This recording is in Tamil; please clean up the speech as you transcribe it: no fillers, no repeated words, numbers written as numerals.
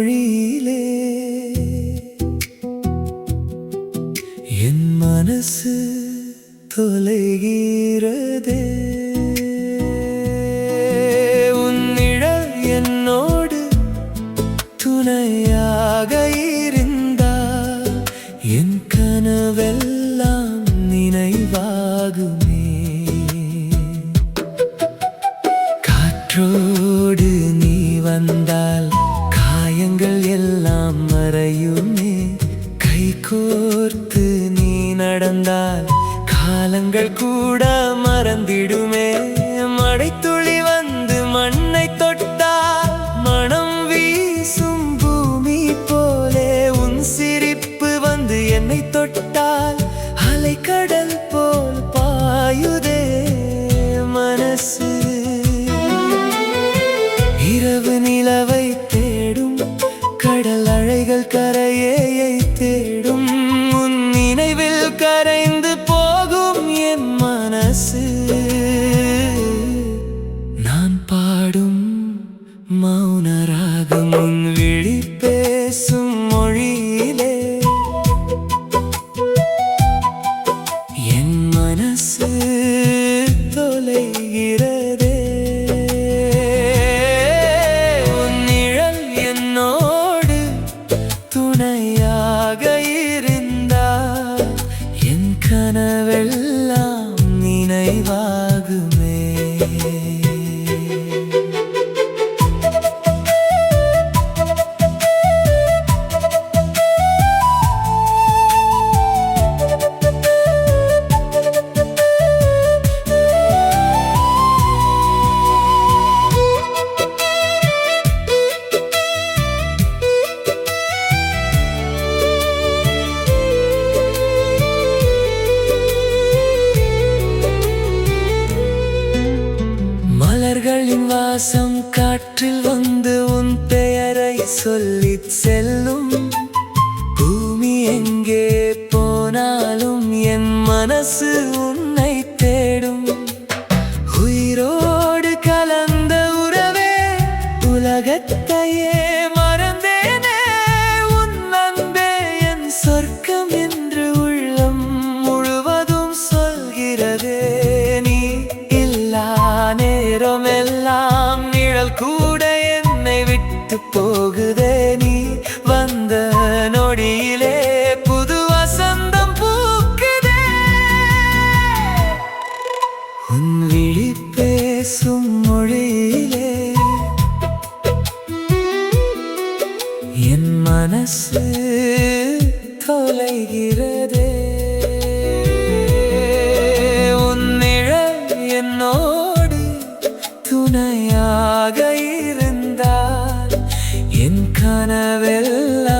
மொழியிலே என் மனசு தொலைகிறதே. உன் நிழல் என்னோடு துணையாக இருந்தால் என் கனவெல்லாம் நினைவாகுமே. காற்றோடு நீ வந்தால் காயங்கள் எல்லாம் மறையுமே. கை கோர்த்து நீ நடந்தால் காலங்கள் கூட மறந்திடுமே. மழைத்துளி வந்து மண்ணை தொட்டால் மனம் வீசும் பூமி போலே உன் சிரிப்பு வந்து என்னை தொட்டால் அலைக்கடல் போல் பாயுதே மனசு. இரவு நிலவை தேடும் கடல் அலைகள் கரையை தேடும். உன் நினைவில் கரைந்து போகும் என் மனசு. நான் பாடும் மௌன ராகம் உன் விழி பேசும் மொழியிலே என் மனசு தொலைகிறதே. உன் நிழல் என்னோடு துணையாக இருந்தால் என் கனவெல்லாம் நினைவாகுமே. மலர்களின் வாசம் காற்றில் வந்து உன் பெயரை சொல்லிச் செல்லும். பூமி எங்கே போனாலும் என் மனசு உன்னை தேடும். உயிரோடு கலந்த உறவே உலகத்தையே மறந்தேனே. உன் அன்பே என் சொர்க்கம் என்று உள்ளம் முழுவதும் சொல்கிறதே. நீ இல்லா நேரமெல்லாம் நிழல் கூட என்னை விட்டு போகுதே. நீ வந்த நொடியிலே புது வசந்தம் பூக்குதே. உன் விழி பேசும் மொழியிலே என் மனசு தொலைகிறதே. உன் நிழல் என்னோடு துணையாக இருந்தால் என் கனவெல்லாம்